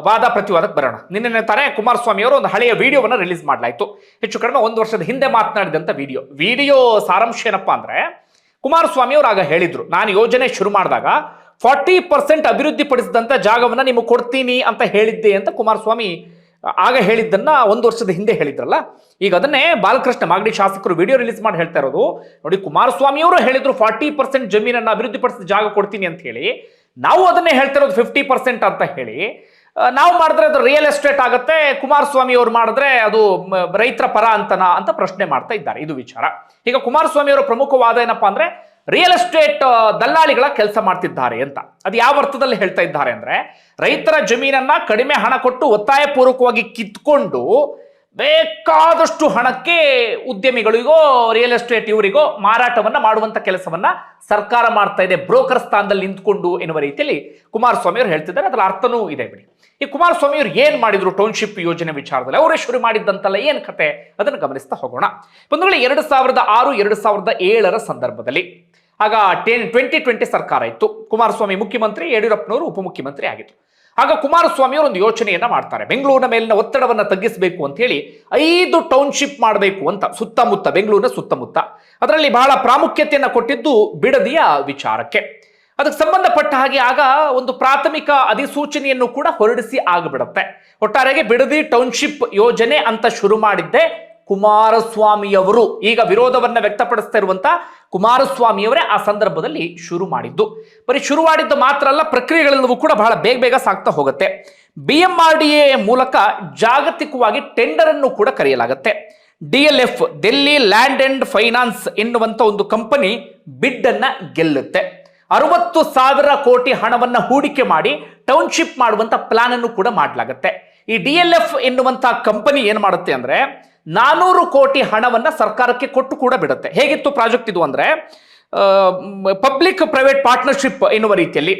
ವಾದ ಪ್ರತಿವಾದಕ್ಕೆ ಬರೋಣ. ನಿನ್ನೆ ತಾನೇ ಕುಮಾರಸ್ವಾಮಿ ಅವರು ಒಂದು ಹಳೆಯ ವಿಡಿಯೋವನ್ನು ರಿಲೀಸ್ ಮಾಡಲಾಯಿತು. ಹೆಚ್ಚು ಕಡಿಮೆ 1 ವರ್ಷದ ಹಿಂದೆ ಮಾತನಾಡಿದಂಥ ವಿಡಿಯೋ ಸಾರಾಂಶ ಏನಪ್ಪಾ ಅಂದ್ರೆ, ಕುಮಾರಸ್ವಾಮಿ ಅವರು ಆಗ ಹೇಳಿದ್ರು, ನಾನು ಯೋಜನೆ ಶುರು ಮಾಡಿದಾಗ 40% ಅಭಿವೃದ್ಧಿ ಪಡಿಸಿದಂಥ ಜಾಗವನ್ನು ನಿಮಗೆ ಕೊಡ್ತೀನಿ ಅಂತ ಹೇಳಿದ್ದೆ ಅಂತ ಕುಮಾರಸ್ವಾಮಿ ಆಗ ಹೇಳಿದ್ದನ್ನ 1 ವರ್ಷದ ಹಿಂದೆ ಹೇಳಿದ್ರಲ್ಲ. ಈಗ ಅದನ್ನೇ ಬಾಲಕೃಷ್ಣ ಮಾಗಡಿ ಶಾಸಕರು ವಿಡಿಯೋ ರಿಲೀಸ್ ಮಾಡಿ ಹೇಳ್ತಾ ಇರೋದು. ನೋಡಿ, ಕುಮಾರಸ್ವಾಮಿ ಅವರು ಹೇಳಿದ್ರು 40% ಜಮೀನನ್ನು ಅಭಿವೃದ್ಧಿ ಪಡಿಸಿದ ಜಾಗ ಕೊಡ್ತೀನಿ ಅಂತ ಹೇಳಿ. ನಾವು ಅದನ್ನೇ ಹೇಳ್ತಾ ಇರೋದು 50% ಅಂತ ಹೇಳಿ. ನಾವು ಮಾಡಿದ್ರೆ ಅದು ರಿಯಲ್ ಎಸ್ಟೇಟ್ ಆಗುತ್ತೆ, ಕುಮಾರಸ್ವಾಮಿ ಅವರು ಮಾಡಿದ್ರೆ ಅದು ರೈತರ ಪರ ಅಂತ ಪ್ರಶ್ನೆ ಮಾಡ್ತಾ ಇದ್ದಾರೆ. ಇದು ವಿಚಾರ. ಈಗ ಕುಮಾರಸ್ವಾಮಿ ಅವರ ಪ್ರಮುಖವಾದ ಏನಪ್ಪಾ ಅಂದ್ರೆ, ರಿಯಲ್ ಎಸ್ಟೇಟ್ ದಲ್ಲಾಳಿಗಳ ಕೆಲಸ ಮಾಡ್ತಿದ್ದಾರೆ ಅಂತ. ಅದು ಯಾವ ಅರ್ಥದಲ್ಲಿ ಹೇಳ್ತಾ ಇದ್ದಾರೆ ಅಂದ್ರೆ, ರೈತರ ಜಮೀನನ್ನ ಕಡಿಮೆ ಹಣ ಕೊಟ್ಟು ಒತ್ತಾಯಪೂರ್ವಕವಾಗಿ ಕಿತ್ಕೊಂಡು ಬೇಕಾದಷ್ಟು ಹಣಕ್ಕೆ ಉದ್ಯಮಿಗಳಿಗೋ ರಿಯಲ್ ಎಸ್ಟೇಟ್ ಇವರಿಗೋ ಮಾರಾಟವನ್ನ ಮಾಡುವಂತ ಕೆಲಸವನ್ನ ಸರ್ಕಾರ ಮಾಡ್ತಾ ಇದೆ, ಬ್ರೋಕರ್ ಸ್ಥಾನದಲ್ಲಿ ನಿಂತ್ಕೊಂಡು ಎನ್ನುವ ರೀತಿಯಲ್ಲಿ ಕುಮಾರಸ್ವಾಮಿ ಅವರು ಹೇಳ್ತಿದ್ದಾರೆ. ಅದರ ಅರ್ಥನೂ ಇದೆ ಬಿಡಿ. ಈ ಕುಮಾರಸ್ವಾಮಿ ಅವರು ಏನ್ ಮಾಡಿದ್ರು ಟೌನ್ಶಿಪ್ ಯೋಜನೆ ವಿಚಾರದಲ್ಲಿ? ಅವರೇ ಶುರು ಮಾಡಿದ್ದಂತಲ್ಲ, ಏನ್ ಕತೆ? ಅದನ್ನು ಗಮನಿಸ್ತಾ ಹೋಗೋಣ. ಒಂದು ವೇಳೆ 2006-2007 ಸಂದರ್ಭದಲ್ಲಿ ಆಗ 2020 ಸರ್ಕಾರ ಇತ್ತು. ಕುಮಾರಸ್ವಾಮಿ ಮುಖ್ಯಮಂತ್ರಿ, ಯಡಿಯೂರಪ್ಪನವರು ಉಪಮುಖ್ಯಮಂತ್ರಿ ಆಗಿತ್ತು. ಆಗ ಕುಮಾರಸ್ವಾಮಿ ಅವರು ಒಂದು ಯೋಚನೆಯನ್ನ ಮಾಡ್ತಾರೆ. ಬೆಂಗಳೂರಿನ ಮೇಲಿನ ಒತ್ತಡವನ್ನ ತಗ್ಗಿಸಬೇಕು ಅಂತ ಹೇಳಿ 5 ಟೌನ್ಶಿಪ್ ಮಾಡಬೇಕು ಅಂತ, ಸುತ್ತಮುತ್ತ ಬೆಂಗಳೂರಿನ ಸುತ್ತಮುತ್ತ. ಅದರಲ್ಲಿ ಬಹಳ ಪ್ರಾಮುಖ್ಯತೆಯನ್ನ ಕೊಟ್ಟಿದ್ದು ಬಿಡದಿಯ ವಿಚಾರಕ್ಕೆ. ಅದಕ್ಕೆ ಸಂಬಂಧಪಟ್ಟ ಹಾಗೆ ಆಗ ಒಂದು ಪ್ರಾಥಮಿಕ ಅಧಿಸೂಚನೆಯನ್ನು ಕೂಡ ಹೊರಡಿಸಿ ಆಗಿಬಿಡುತ್ತೆ. ಒಟ್ಟಾರೆಗೆ ಬಿಡದಿ ಟೌನ್ಶಿಪ್ ಯೋಜನೆ ಅಂತ ಶುರು ಮಾಡಿದ್ದೆ ಕುಮಾರಸ್ವಾಮಿಯವರು, ಈಗ ವಿರೋಧವನ್ನ ವ್ಯಕ್ತಪಡಿಸ್ತಾ ಇರುವಂತ ಕುಮಾರಸ್ವಾಮಿಯವರೇ ಆ ಸಂದರ್ಭದಲ್ಲಿ ಶುರು ಮಾಡಿದ್ದು. ಬರೀ ಶುರು ಮಾಡಿದ್ದು ಮಾತ್ರ ಅಲ್ಲ, ಪ್ರಕ್ರಿಯೆಗಳೆಲ್ಲವೂ ಕೂಡ ಬಹಳ ಬೇಗ ಸಾಗ್ತಾ ಹೋಗುತ್ತೆ. BMRDA ಮೂಲಕ ಜಾಗತಿಕವಾಗಿ ಟೆಂಡರ್ ಅನ್ನು ಕೂಡ ಕರೆಯಲಾಗುತ್ತೆ. DLF, Delhi land and finance ಎನ್ನುವಂತ ಒಂದು ಕಂಪನಿ ಬಿಡ್ ಅನ್ನ ಗೆಲ್ಲುತ್ತೆ. 60,000 ಕೋಟಿ ಹಣವನ್ನ ಹೂಡಿಕೆ ಮಾಡಿ ಟೌನ್ಶಿಪ್ ಮಾಡುವಂತ ಪ್ಲಾನ್ ಅನ್ನು ಕೂಡ ಮಾಡಲಾಗುತ್ತೆ. ಈ DLF ಎನ್ನುವಂತ ಕಂಪನಿ ಏನ್ ಮಾಡುತ್ತೆ ಅಂದ್ರೆ 400 ಕೋಟಿ ಹಣವನ್ನ ಸರ್ಕಾರಕ್ಕೆ ಕೊಟ್ಟು ಕೂಡ ಬಿಡುತ್ತೆ. ಹೇಗಿತ್ತು ಪ್ರಾಜೆಕ್ಟ್ ಇದು ಅಂದ್ರೆ ಪಬ್ಲಿಕ್ ಪ್ರೈವೇಟ್ ಪಾರ್ಟ್ನರ್ಶಿಪ್ ಎನ್ನುವ ರೀತಿಯಲ್ಲಿ,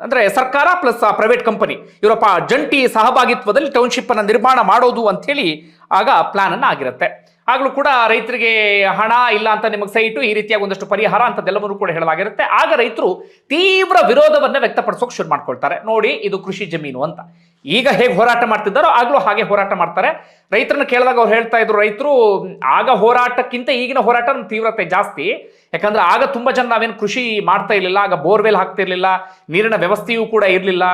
ಅಂದ್ರೆ ಸರ್ಕಾರ ಪ್ಲಸ್ ಪ್ರೈವೇಟ್ ಕಂಪನಿ ಇವರ ಜಂಟಿ ಸಹಭಾಗಿತ್ವದಲ್ಲಿ ಟೌನ್ಶಿಪ್ ಅನ್ನ ನಿರ್ಮಾಣ ಮಾಡೋದು ಅಂತ ಹೇಳಿ ಆಗ ಪ್ಲಾನ್ ಅನ್ನ ಆಗಿರುತ್ತೆ. ಆಗ್ಲೂ ಕೂಡ ರೈತರಿಗೆ ಹಣ ಇಲ್ಲ ಅಂತ ನಿಮಗೆ ಸೈಟು ಈ ರೀತಿಯಾಗಿ ಒಂದಷ್ಟು ಪರಿಹಾರ ಅಂತದೆಲ್ಲವನ್ನೂ ಕೂಡ ಹೇಳಲಾಗಿರುತ್ತೆ. ಆಗ ರೈತರು ತೀವ್ರ ವಿರೋಧವನ್ನ ವ್ಯಕ್ತಪಡಿಸೋಕೆ ಶುರು ಮಾಡ್ಕೊಳ್ತಾರೆ. ನೋಡಿ, ಇದು ಕೃಷಿ ಜಮೀನು ಅಂತ. ಈಗ ಹೇಗೆ ಹೋರಾಟ ಮಾಡ್ತಿದ್ದಾರೋ ಆಗ್ಲೂ ಹಾಗೆ ಹೋರಾಟ ಮಾಡ್ತಾರೆ. ರೈತರನ್ನ ಕೇಳಿದಾಗ ಅವ್ರು ಹೇಳ್ತಾ ಇದ್ರು, ರೈತರು ಆಗ ಹೋರಾಟಕ್ಕಿಂತ ಈಗಿನ ಹೋರಾಟ ತೀವ್ರತೆ ಜಾಸ್ತಿ. ಯಾಕಂದ್ರೆ ಆಗ ತುಂಬಾ ಜನ ನಾವೇನು ಕೃಷಿ ಮಾಡ್ತಾ ಇರ್ಲಿಲ್ಲ, ಆಗ ಬೋರ್ವೆಲ್ ಹಾಕ್ತಿರ್ಲಿಲ್ಲ, ನೀರಿನ ವ್ಯವಸ್ಥೆಯೂ ಕೂಡ ಇರಲಿಲ್ಲ.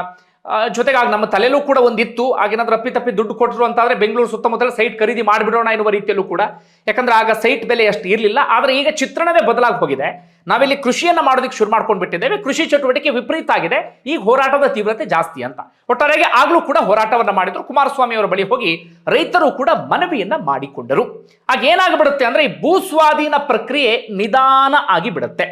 ಜೊತೆಗೆ ಆಗ ನಮ್ಮ ತಲೆಯಲ್ಲೂ ಕೂಡ ಒಂದಿತ್ತು, ಆಗೇನಾದ್ರೂ ಅಪ್ಪಿ ದುಡ್ಡು ಕೊಟ್ಟರು ಅಂತಾದ್ರೆ ಬೆಂಗಳೂರು ಸುತ್ತಮುತ್ತಲ ಸೈಟ್ ಖರೀದಿ ಮಾಡಿಬಿಡೋಣ ಎನ್ನುವ ರೀತಿಯಲ್ಲೂ ಕೂಡ. ಯಾಕಂದ್ರೆ ಆಗ ಸೈಟ್ ಬೆಲೆ ಅಷ್ಟು ಇರಲಿಲ್ಲ. ಆದ್ರೆ ಈಗ ಚಿತ್ರಣವೇ ಬದಲಾಗಿ ಹೋಗಿದೆ. ನಾವಿಲ್ಲಿ ಕೃಷಿಯನ್ನ ಮಾಡೋದಕ್ಕೆ ಶುರು ಮಾಡ್ಕೊಂಡು ಬಿಟ್ಟಿದ್ದೇವೆ. ಕೃಷಿ ಚಟುವಟಿಕೆ ವಿಪರೀತ ಆಗಿದೆ. ಈಗ ಹೋರಾಟದ ತೀವ್ರತೆ ಜಾಸ್ತಿ ಅಂತ. ಒಟ್ಟಾರೆಯಾಗಿ ಆಗ್ಲೂ ಕೂಡ ಹೋರಾಟವನ್ನ ಮಾಡಿದ್ರು. ಕುಮಾರಸ್ವಾಮಿ ಅವರ ಬಳಿ ಹೋಗಿ ರೈತರು ಕೂಡ ಮನವಿಯನ್ನ ಮಾಡಿಕೊಂಡರು. ಆಗ ಏನಾಗ್ಬಿಡುತ್ತೆ ಅಂದ್ರೆ ಈ ಭೂಸ್ವಾಧೀನ ಪ್ರಕ್ರಿಯೆ ನಿಧಾನ ಆಗಿ ಬಿಡುತ್ತೆ.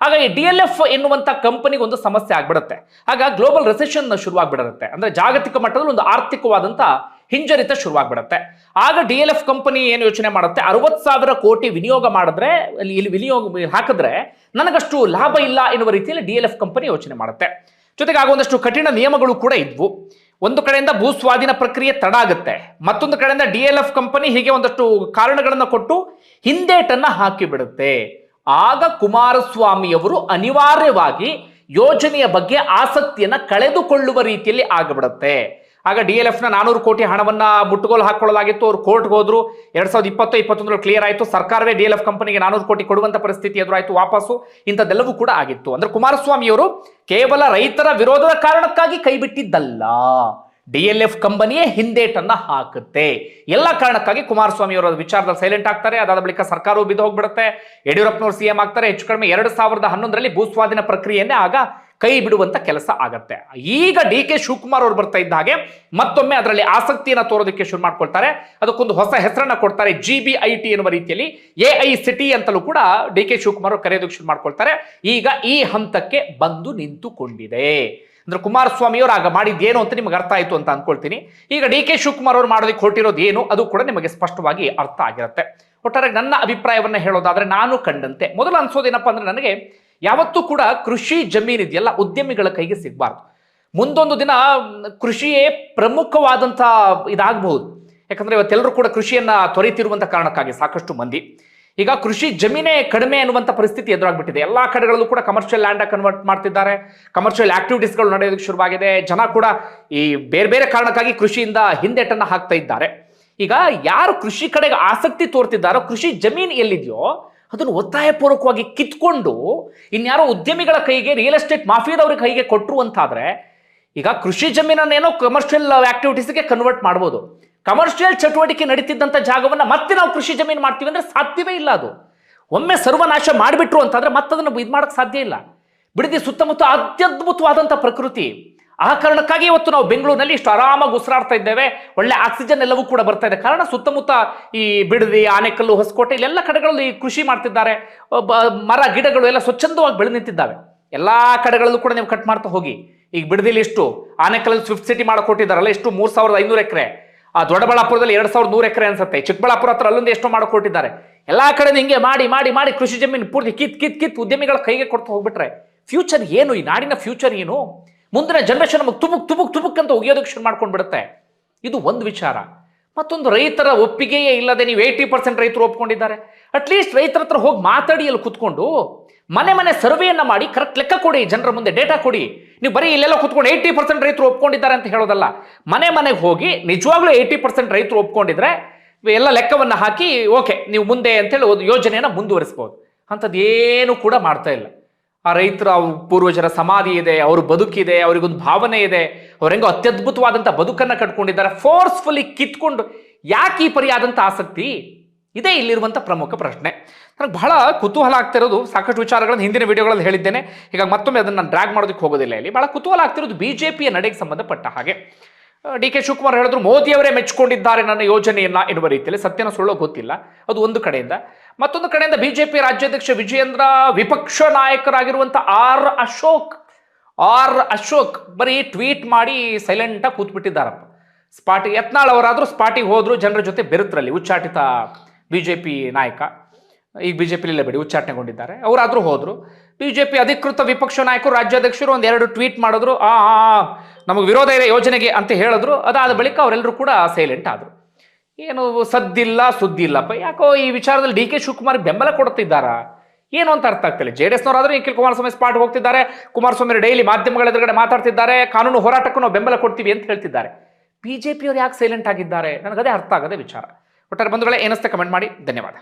ಆಗ ಈ DLF ಎನ್ನುವಂತ ಕಂಪನಿಗೆ ಒಂದು ಸಮಸ್ಯೆ ಆಗ್ಬಿಡುತ್ತೆ. ಆಗ ಗ್ಲೋಬಲ್ ರೆಸೆಷನ್ ಶುರುವಾಗ್ಬಿಡುತ್ತೆ. ಅಂದ್ರೆ ಜಾಗತಿಕ ಮಟ್ಟದಲ್ಲಿ ಒಂದು ಆರ್ಥಿಕವಾದಂತ ಹಿಂಜರಿತ ಶುರುವಾಗ್ಬಿಡುತ್ತೆ. ಆಗ DLF ಕಂಪನಿ ಏನು ಯೋಚನೆ ಮಾಡುತ್ತೆ, 60,000 ಕೋಟಿ ವಿನಿಯೋಗ ಮಾಡಿದ್ರೆ, ಇಲ್ಲಿ ವಿನಿಯೋಗ ಹಾಕಿದ್ರೆ ನನಗಷ್ಟು ಲಾಭ ಇಲ್ಲ ಎನ್ನುವ ರೀತಿಯಲ್ಲಿ DLF ಕಂಪನಿ ಯೋಚನೆ ಮಾಡುತ್ತೆ. ಜೊತೆಗೆ ಆಗ ಒಂದಷ್ಟು ಕಠಿಣ ನಿಯಮಗಳು ಕೂಡ ಇದ್ವು. ಒಂದು ಕಡೆಯಿಂದ ಭೂಸ್ವಾಧೀನ ಪ್ರಕ್ರಿಯೆ ತಡ ಆಗುತ್ತೆ, ಮತ್ತೊಂದು ಕಡೆಯಿಂದ DLF ಕಂಪನಿ ಹೀಗೆ ಒಂದಷ್ಟು ಕಾರಣಗಳನ್ನ ಕೊಟ್ಟು ಹಿಂದೇಟನ್ನ ಹಾಕಿ ಬಿಡುತ್ತೆ. ಆಗ ಕುಮಾರಸ್ವಾಮಿಯವರು ಅನಿವಾರ್ಯವಾಗಿ ಯೋಜನೆಯ ಬಗ್ಗೆ ಆಸಕ್ತಿಯನ್ನ ಕಳೆದುಕೊಳ್ಳುವ ರೀತಿಯಲ್ಲಿ ಆಗಿಬಿಡುತ್ತೆ. ಆಗ DLF ನ 400 ಕೋಟಿ ಹಣವನ್ನ ಮುಟ್ಟುಗೋಲು ಹಾಕೊಳ್ಳಲಾಗಿತ್ತು. ಅವರು ಕೋರ್ಟ್ಗೆ ಹೋದ್ರು. 2020-21 ಕ್ಲಿಯರ್ ಆಯಿತು. ಸರ್ಕಾರವೇ DLF ಕಂಪನಿಗೆ 400 ಕೋಟಿ ಕೊಡುವಂತ ಪರಿಸ್ಥಿತಿ ಎದುರಾಯಿತು ವಾಪಸ್ಸು. ಇಂಥದ್ದೆಲ್ಲವೂ ಕೂಡ ಆಗಿತ್ತು. ಅಂದ್ರೆ ಕುಮಾರಸ್ವಾಮಿಯವರು ಕೇವಲ ರೈತರ ವಿರೋಧದ ಕಾರಣಕ್ಕಾಗಿ ಕೈ ಬಿಟ್ಟಿದ್ದಲ್ಲ, DLF ಕಂಪನಿಯೇ ಹಿಂದೇಟನ್ನ ಹಾಕುತ್ತೆ. ಎಲ್ಲ ಕಾರಣಕ್ಕಾಗಿ ಕುಮಾರಸ್ವಾಮಿ ಅವರ ವಿಚಾರದಲ್ಲಿ ಸೈಲೆಂಟ್ ಆಗ್ತಾರೆ. ಅದಾದ ಬಳಿಕ ಸರ್ಕಾರವು ಬಿದ್ದು ಹೋಗ್ಬಿಡುತ್ತೆ. ಯಡಿಯೂರಪ್ಪನವರು CM ಆಗ್ತಾರೆ. ಹೆಚ್ಚು ಕಡಿಮೆ 2011ರಲ್ಲಿ ಭೂಸ್ವಾಧೀನ ಪ್ರಕ್ರಿಯೆಯನ್ನೇ ಆಗ ಕೈ ಬಿಡುವಂತ ಕೆಲಸ ಆಗತ್ತೆ. ಈಗ DK ಶಿವಕುಮಾರ್ ಅವರು ಬರ್ತಾ ಇದ್ದ ಹಾಗೆ ಮತ್ತೊಮ್ಮೆ ಅದರಲ್ಲಿ ಆಸಕ್ತಿಯನ್ನ ತೋರೋದಕ್ಕೆ ಶುರು ಮಾಡ್ಕೊಳ್ತಾರೆ. ಅದಕ್ಕೊಂದು ಹೊಸ ಹೆಸರನ್ನ ಕೊಡ್ತಾರೆ, GBIT ಎನ್ನುವ ರೀತಿಯಲ್ಲಿ. AI ಸಿಟಿ ಅಂತಲೂ ಕೂಡ DK ಶಿವಕುಮಾರ್ ಅವರು ಕರೆಯೋದಕ್ಕೆ ಶುರು ಮಾಡ್ಕೊಳ್ತಾರೆ. ಈಗ ಈ ಹಂತಕ್ಕೆ ಬಂದು ನಿಂತುಕೊಂಡಿದೆ. ಅಂದ್ರೆ ಕುಮಾರಸ್ವಾಮಿ ಅವರು ಆಗ ಮಾಡಿದ್ದೇನು ಅಂತ ನಿಮಗೆ ಅರ್ಥ ಆಯ್ತು ಅಂತ ಅನ್ಕೊಳ್ತೀನಿ. ಈಗ DK ಶಿವಕುಮಾರ್ ಅವರು ಮಾಡೋದಕ್ಕೆ ಹೊರಟಿರೋದು ಏನು ಅದು ಕೂಡ ನಿಮಗೆ ಸ್ಪಷ್ಟವಾಗಿ ಅರ್ಥ ಆಗಿರುತ್ತೆ. ಒಟ್ಟಾರೆ ನನ್ನ ಅಭಿಪ್ರಾಯವನ್ನ ಹೇಳೋದಾದ್ರೆ, ನಾನು ಕಂಡಂತೆ ಮೊದಲು ಅನ್ಸೋದೇನಪ್ಪ ಅಂದ್ರೆ, ನನಗೆ ಯಾವತ್ತೂ ಕೂಡ ಕೃಷಿ ಜಮೀನು ಇದೆಯಲ್ಲ ಉದ್ಯಮಿಗಳ ಕೈಗೆ ಸಿಗಬಾರ್ದು. ಮುಂದೊಂದು ದಿನ ಕೃಷಿಯೇ ಪ್ರಮುಖವಾದಂಥ ಇದಾಗಬಹುದು. ಯಾಕಂದ್ರೆ ಇವತ್ತೆಲ್ಲರೂ ಕೂಡ ಕೃಷಿಯನ್ನ ತೊರೆತಿರುವಂತ ಕಾರಣಕ್ಕಾಗಿ ಸಾಕಷ್ಟು ಮಂದಿ ಈಗ ಕೃಷಿ ಜಮೀನೇ ಕಡಿಮೆ ಅನ್ನುವಂಥ ಪರಿಸ್ಥಿತಿ ಎದುರಾಗ್ಬಿಟ್ಟಿದೆ. ಎಲ್ಲ ಕಡೆಗಳಲ್ಲೂ ಕೂಡ ಕಮರ್ಷಿಯಲ್ ಲ್ಯಾಂಡ್ ಕನ್ವರ್ಟ್ ಮಾಡ್ತಿದ್ದಾರೆ. ಕಮರ್ಷಿಯಲ್ ಆಕ್ಟಿವಿಟೀಸ್ಗಳು ನಡೆಯೋದಕ್ಕೆ ಶುರುವಾಗಿದೆ. ಜನ ಕೂಡ ಈ ಬೇರೆ ಬೇರೆ ಕಾರಣಕ್ಕಾಗಿ ಕೃಷಿಯಿಂದ ಹಿಂದೆಟನ್ನ ಹಾಕ್ತಾ ಇದ್ದಾರೆ. ಈಗ ಯಾರು ಕೃಷಿ ಕಡೆಗೆ ಆಸಕ್ತಿ ತೋರ್ತಿದ್ದಾರೋ, ಕೃಷಿ ಜಮೀನು ಎಲ್ಲಿದೆಯೋ ಅದನ್ನು ಒತ್ತಾಯಪೂರ್ವಕವಾಗಿ ಕಿತ್ಕೊಂಡು ಇನ್ಯಾರೋ ಉದ್ಯಮಿಗಳ ಕೈಗೆ, ರಿಯಲ್ ಎಸ್ಟೇಟ್ ಮಾಫಿಯಾದವ್ರ ಕೈಗೆ ಕೊಟ್ಟರು ಅಂತಾದ್ರೆ, ಈಗ ಕೃಷಿ ಜಮೀನನ್ನೇನೋ ಕಮರ್ಷಿಯಲ್ ಆಕ್ಟಿವಿಟೀಸ್ಗೆ ಕನ್ವರ್ಟ್ ಮಾಡ್ಬೋದು. ಕಮರ್ಷಿಯಲ್ ಚಟುವಟಿಕೆ ನಡೀತಿದ್ದಂಥ ಜಾಗವನ್ನು ಮತ್ತೆ ನಾವು ಕೃಷಿ ಜಮೀನು ಮಾಡ್ತೀವಿ ಅಂದ್ರೆ ಸಾಧ್ಯವೇ ಇಲ್ಲ. ಅದು ಒಮ್ಮೆ ಸರ್ವನಾಶ ಮಾಡಿಬಿಟ್ರು ಅಂತಂದ್ರೆ ಮತ್ತದನ್ನು ಇದು ಮಾಡಕ್ಕೆ ಸಾಧ್ಯ ಇಲ್ಲ. ಬಿಡದಿ ಸುತ್ತಮುತ್ತ ಅತ್ಯದ್ಭುತವಾದಂಥ ಪ್ರಕೃತಿ. ಆ ಕಾರಣಕ್ಕಾಗಿ ಇವತ್ತು ನಾವು ಬೆಂಗಳೂರಿನಲ್ಲಿ ಇಷ್ಟು ಆರಾಮಾಗಿ ಉಸಿರಾಡ್ತಾ ಇದ್ದೇವೆ. ಒಳ್ಳೆ ಆಕ್ಸಿಜನ್ ಎಲ್ಲವೂ ಕೂಡ ಬರ್ತಾ ಇದೆ. ಕಾರಣ ಸುತ್ತಮುತ್ತ ಈ ಬಿಡದಿ, ಆನೆಕಲ್ಲು, ಹೊಸಕೋಟೆ ಇಲ್ಲೆಲ್ಲ ಕಡೆಗಳಲ್ಲಿ ಕೃಷಿ ಮಾಡ್ತಿದ್ದಾರೆ. ಮರ ಗಿಡಗಳು ಎಲ್ಲ ಸ್ವಚ್ಛಂದವಾಗಿ ಬೆಳೆದು ನಿಂತಿದ್ದಾವೆ. ಎಲ್ಲಾ ಕಡೆಗಳಲ್ಲೂ ಕೂಡ ನೀವು ಕಟ್ ಮಾಡ್ತಾ ಹೋಗಿ. ಈಗ ಬಿಡದಿಲಿ ಇಷ್ಟು, ಆನೆಕಲ್ಲಲ್ಲಿ ಸ್ವಿಫ್ಟ್ ಸಿಟಿ ಮಾಡಕ್ ಕೊಟ್ಟಿದ್ದಾರಲ್ಲ, ಎಷ್ಟು 3500 ಎಕರೆ. ಆ ದೊಡ್ಡಬಳ್ಳಾಪುರದಲ್ಲಿ 2100 ಎಕರೆ ಅನ್ಸುತ್ತೆ. ಚಿಕ್ಕಬಳ್ಳಾಪುರ ಹತ್ರ ಅಲ್ಲೊಂದು ಎಷ್ಟೋ ಮಾಡಿಕೊಟ್ಟಿದ್ದಾರೆ. ಎಲ್ಲಾ ಕಡೆ ಹಿಂಗೆ ಮಾಡಿ ಮಾಡಿ ಮಾಡಿ ಕೃಷಿ ಜಮೀನು ಪೂರ್ತಿ ಕಿತ್ ಉದ್ಯಮಿಗಳ ಕೈಗೆ ಕೊಡ್ತಾ ಹೋಗ್ಬಿಟ್ರೆ ಫ್ಯೂಚರ್ ಏನು? ಈ ನಾಡಿನ ಫ್ಯೂಚರ್ ಏನು? ಮುಂದಿನ ಜನರೇಷನ್ ನಮಗೆ ತುಬುಕ್ ಅಂತ ಒಗೆಯೋದಕ್ಕೆ ಶುರು ಮಾಡ್ಕೊಂಡು ಬಿಡುತ್ತೆ. ಇದು ಒಂದು ವಿಚಾರ. ಮತ್ತೊಂದು, ರೈತರ ಒಪ್ಪಿಗೆಯೇ ಇಲ್ಲದೆ ನೀವು 80% ರೈತರು ಒಪ್ಕೊಂಡಿದ್ದಾರೆ. ಅಟ್ಲೀಸ್ಟ್ ರೈತರ ಹತ್ರ ಹೋಗಿ ಮಾತಾಡಿ ಅಲ್ಲಿ ಕುತ್ಕೊಂಡು ಮನೆ ಸರ್ವೆಯನ್ನ ಮಾಡಿ ಕರೆಕ್ಟ್ ಲೆಕ್ಕ ಕೊಡಿ, ಜನರ ಮುಂದೆ ಡೇಟಾ ಕೊಡಿ. ನೀವು ಬರೀ ಇಲ್ಲೆಲ್ಲ ಕುತ್ಕೊಂಡು 80% ರೈತರು ಒಪ್ಕೊಂಡಿದ್ದಾರೆ ಅಂತ ಹೇಳೋದಲ್ಲ. ಮನೆಗೆ ಹೋಗಿ ನಿಜವಾಗ್ಲೂ 80% ರೈತರು ಒಪ್ಕೊಂಡಿದ್ರೆ ಎಲ್ಲ ಲೆಕ್ಕವನ್ನ ಹಾಕಿ ಓಕೆ ನೀವು ಮುಂದೆ ಅಂತೇಳಿ ಒಂದು ಯೋಜನೆಯನ್ನ ಮುಂದುವರಿಸಬಹುದು. ಅಂಥದ್ದು ಏನು ಕೂಡ ಮಾಡ್ತಾ ಇಲ್ಲ. ಆ ರೈತರ ಪೂರ್ವಜರ ಸಮಾಧಿ ಇದೆ, ಅವ್ರ ಬದುಕಿದೆ, ಅವ್ರಿಗೊಂದು ಭಾವನೆ ಇದೆ, ಅವ್ರ ಹೆಂಗೋ ಅತ್ಯದ್ಭುತವಾದಂಥ ಬದುಕನ್ನು ಕಟ್ಕೊಂಡಿದ್ದಾರೆ. ಫೋರ್ಸ್ಫುಲಿ ಕಿತ್ಕೊಂಡು ಯಾಕೆ ಈ ಪರಿಯಾದಂಥ ಆಸಕ್ತಿ? ಇದೇ ಇಲ್ಲಿರುವಂಥ ಪ್ರಮುಖ ಪ್ರಶ್ನೆ. ನನಗೆ ಬಹಳ ಕುತೂಹಲ ಆಗ್ತಿರೋದು, ಸಾಕಷ್ಟು ವಿಚಾರಗಳನ್ನು ಹಿಂದಿನ ವಿಡಿಯೋಗಳಲ್ಲಿ ಹೇಳಿದ್ದೇನೆ, ಹೀಗಾಗಿ ಮತ್ತೊಮ್ಮೆ ಅದನ್ನು ನಾನು ಡ್ರ್ಯಾಗ್ ಮಾಡೋದಕ್ಕೆ ಹೋಗೋದಿಲ್ಲ. ಇಲ್ಲಿ ಬಹಳ ಕುತೂಹಲ ಆಗ್ತಿರೋದು ಬಿಜೆಪಿಯ ನಡೆಗೆ ಸಂಬಂಧಪಟ್ಟ ಹಾಗೆ. ಡಿ ಕೆ ಶಿವಕುಮಾರ್ ಹೇಳಿದ್ರು ಮೋದಿಯವರೇ ಮೆಚ್ಚಿಕೊಂಡಿದ್ದಾರೆ ನನ್ನ ಯೋಜನೆಯನ್ನ ಎನ್ನುವ ರೀತಿಯಲ್ಲಿ. ಸತ್ಯನ ಸುಳ್ಳೋ ಗೊತ್ತಿಲ್ಲ, ಅದು ಒಂದು ಕಡೆಯಿಂದ. ಮತ್ತೊಂದು ಕಡೆಯಿಂದ ಬಿಜೆಪಿ ರಾಜ್ಯಾಧ್ಯಕ್ಷ ವಿಜಯೇಂದ್ರ, ವಿಪಕ್ಷ ನಾಯಕರಾಗಿರುವಂಥ ಆರ್ ಅಶೋಕ್ ಬರೀ ಟ್ವೀಟ್ ಮಾಡಿ ಸೈಲೆಂಟಾಗಿ ಕೂತ್ಬಿಟ್ಟಿದ್ದಾರಪ್ಪ. ಯತ್ನಾಳ್ ಅವರಾದರೂ ಸ್ಪಾಟಿಗೆ ಹೋದ್ರು, ಜನರ ಜೊತೆ ಬೆರೆತರಲ್ಲಿ. ಉಚ್ಚಾಟಿತ ಬಿಜೆಪಿ ನಾಯಕ, ಈಗ ಬಿಜೆಪಿಲಿಲ್ಲ ಬಿಡಿ, ಉಚ್ಚಾಟನೆಗೊಂಡಿದ್ದಾರೆ, ಅವರಾದರೂ ಹೋದ್ರು. ಬಿಜೆಪಿ ಅಧಿಕೃತ ವಿಪಕ್ಷ ನಾಯಕರು, ರಾಜ್ಯಾಧ್ಯಕ್ಷರು ಒಂದೆರಡು ಟ್ವೀಟ್ ಮಾಡಿದ್ರು, ನಮಗೆ ವಿರೋಧ ಇದೆ ಯೋಜನೆಗೆ ಅಂತ ಹೇಳಿದ್ರು. ಅದಾದ ಬಳಿಕ ಅವರೆಲ್ಲರೂ ಕೂಡ ಸೈಲೆಂಟ್ ಆದರು. ಏನು ಸದ್ದಿಲ್ಲ ಸುದ್ದಿ ಇಲ್ಲಪ್ಪ. ಯಾಕೋ ಈ ವಿಚಾರದಲ್ಲಿ ಡಿ ಕೆ ಶಿವಕುಮಾರ್ ಬೆಂಬಲ ಕೊಡ್ತಿದ್ದಾರಾ ಏನು ಅಂತ ಅರ್ಥ ಆಗ್ತಿಲ್ಲ. JDS-ನವರಾದರೂ ನಿಖಿಲ್ ಕುಮಾರಸ್ವಾಮಿ ಸ್ಪಾಟ್ ಹೋಗ್ತಿದ್ದಾರೆ, ಕುಮಾರಸ್ವಾಮಿ ಡೈಲಿ ಮಾಧ್ಯಮಗಳ ಎದುರುಗಡೆ ಮಾತಾಡ್ತಿದ್ದಾರೆ, ಕಾನೂನು ಹೋರಾಟಕ್ಕೂ ನಾವು ಬೆಂಬಲ ಕೊಡ್ತೀವಿ ಅಂತ ಹೇಳ್ತಿದ್ದಾರೆ. ಬಿಜೆಪಿಯವರು ಯಾಕೆ ಸೈಲೆಂಟ್ ಆಗಿದ್ದಾರೆ? ನನಗದೇ ಅರ್ಥ ಆಗದೆ ವಿಚಾರ. ಒಟ್ಟಾರೆ ಬಂಧುಗಳೇ, ಏನಿಸ್ತೆ ಕಮೆಂಟ್ ಮಾಡಿ. ಧನ್ಯವಾದ.